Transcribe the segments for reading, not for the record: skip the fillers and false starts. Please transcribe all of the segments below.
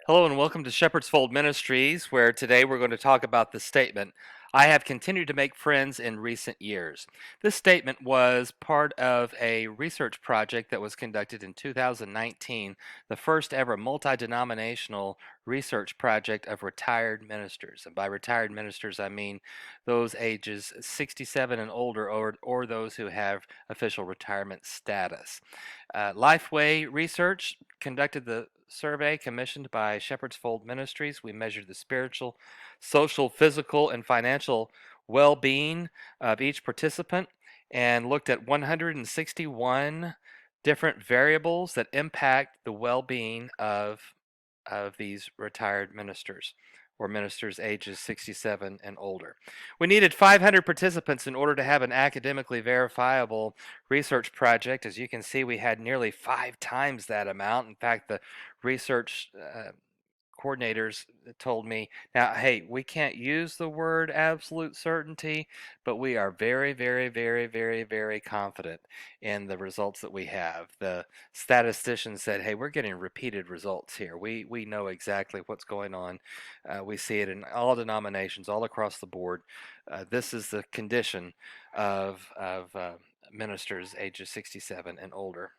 Hello and welcome to Shepherd's Fold Ministries, where today we're going to talk about the statement, I have continued to make friends in recent years. This statement was part of a research project that was conducted in 2019, the first ever multi-denominational research project of retired ministers. And by retired ministers, I mean those ages 67 and older or those who have official retirement status. Lifeway Research conducted the survey commissioned by Shepherd's Fold Ministries. We measured the spiritual, social, physical, and financial well being of each participant and looked at 161 different variables that impact the well being of these retired ministers or ministers ages 67 and older. We needed 500 participants in order to have an academically verifiable research project. As you can see, we had nearly 5 times that amount. In fact, the research coordinators told me, now, hey, we can't use the word absolute certainty, but we are very, very, very, very, very confident in the results that we have. The statistician said, hey, we're getting repeated results here. We know exactly what's going on. We see it in all denominations, all across the board. This is the condition of ministers ages 67 and older.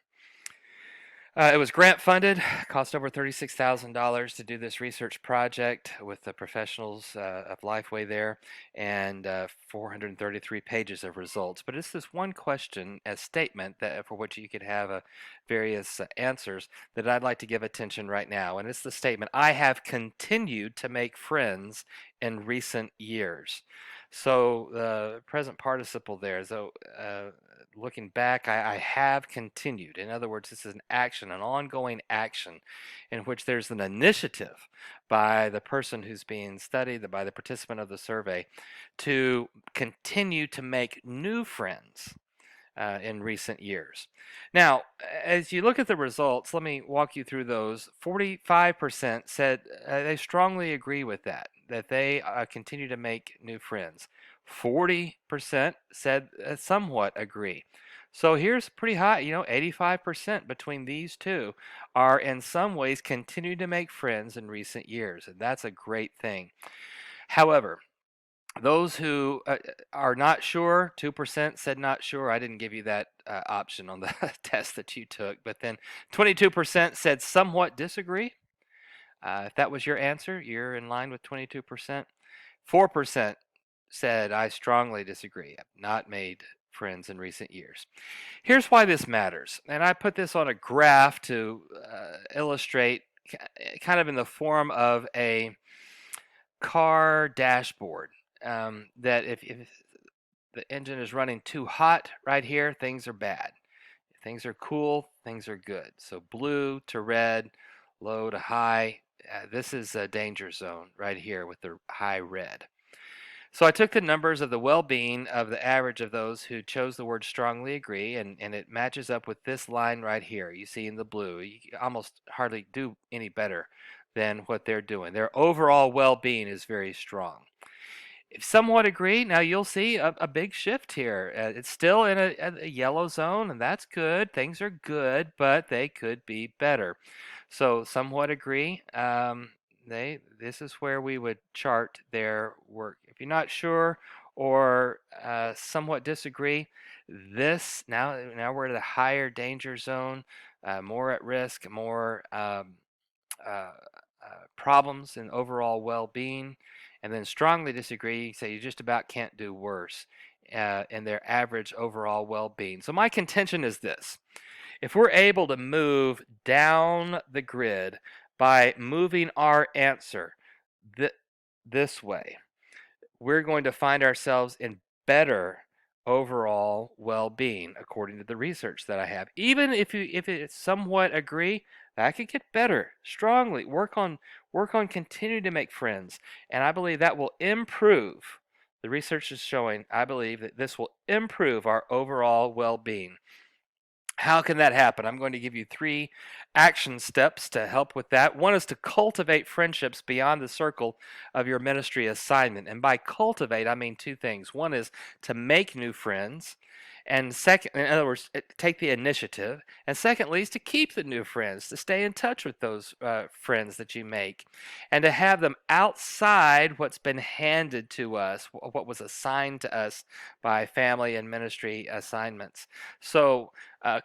It was grant funded, cost over $36,000 to do this research project with the professionals of Lifeway there, and 433 pages of results. But it's this one question, a statement that for which you could have various answers that I'd like to give attention right now. And it's the statement, I have continued to make friends in recent years. So the present participle there, so looking back, I have continued. In other words, this is an action, an ongoing action in which there's an initiative by the person who's being studied, by the participant of the survey, to continue to make new friends in recent years. Now, as you look at the results, let me walk you through those. 45% said they strongly agree with that they continue to make new friends. 40% said somewhat agree. So here's pretty high, 85% between these two are in some ways continue to make friends in recent years, and that's a great thing. However, those who are not sure, 2% said not sure. I didn't give you that option on the test that you took, but then 22% said somewhat disagree. If that was your answer, you're in line with 22%. 4% said, I strongly disagree. I've not made friends in recent years. Here's why this matters. And I put this on a graph to illustrate kind of in the form of a car dashboard. That if the engine is running too hot right here, things are bad. If things are cool, things are good. So blue to red, low to high. This is a danger zone right here with the high red. So I took the numbers of the well-being of the average of those who chose the word strongly agree, and it matches up with this line right here. You see in the blue, you almost hardly do any better than what they're doing. Their overall well-being is very strong. If somewhat agree, now you'll see a big shift here. It's still in a yellow zone, and that's good. Things are good, but they could be better. So somewhat agree. This is where we would chart their work. If you're not sure or somewhat disagree, this now we're at a higher danger zone, more at risk, more uh, problems in overall well-being, and then strongly disagree, say you just about can't do worse in their average overall well-being. So my contention is this: if we're able to move down the grid by moving our answer this way, we're going to find ourselves in better overall well-being according to the research that I have. Even if it somewhat agree, that could get better strongly. Work on continuing to make friends, and I believe that will improve. The research is showing, I believe, that this will improve our overall well-being. How can that happen? I'm going to give you 3 action steps to help with that. One is to cultivate friendships beyond the circle of your ministry assignment. And by cultivate, I mean 2 things. One is to make new friends, And second, in other words, take the initiative. And secondly, is to keep the new friends, to stay in touch with those friends that you make, and to have them outside what's been handed to us, what was assigned to us by family and ministry assignments. So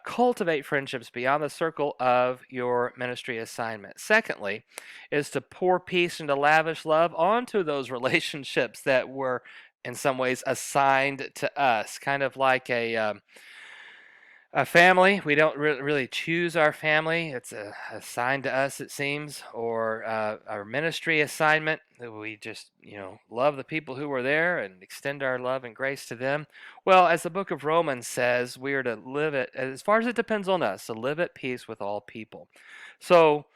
cultivate friendships beyond the circle of your ministry assignment. Secondly, is to pour peace and to lavish love onto those relationships that were in some ways assigned to us, kind of like a family. We don't really choose our family. It's assigned to us, it seems, or our ministry assignment. We just, love the people who were there and extend our love and grace to them. Well, as the book of Romans says, we are to live it, as far as it depends on us, to live at peace with all people. So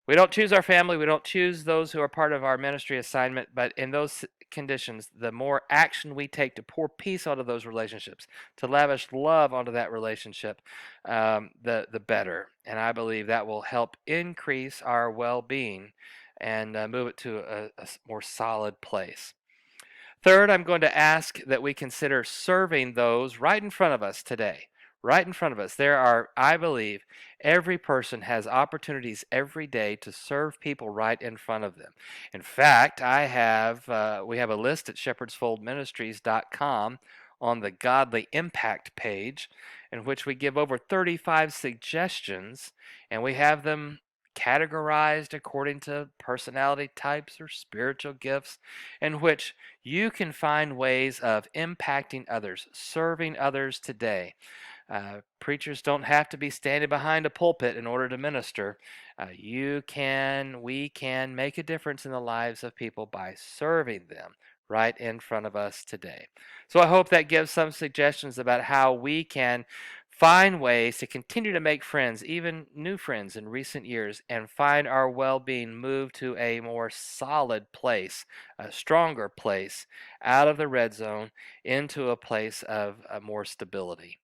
we don't choose our family. We don't choose those who are part of our ministry assignment. But in those conditions, the more action we take to pour peace onto those relationships, to lavish love onto that relationship, the better. And I believe that will help increase our well-being and move it to a more solid place. Third, I'm going to ask that we consider serving those right in front of us today. Right in front of us. There are, I believe, every person has opportunities every day to serve people right in front of them. In fact, we have a list at shepherdsfoldministries.com on the Godly Impact page in which we give over 35 suggestions, and we have them categorized according to personality types or spiritual gifts, in which you can find ways of impacting others, serving others today. Preachers don't have to be standing behind a pulpit in order to minister. We can make a difference in the lives of people by serving them right in front of us today. So I hope that gives some suggestions about how we can find ways to continue to make friends, even new friends in recent years, and find our well-being move to a more solid place, a stronger place, out of the red zone into a place of more stability.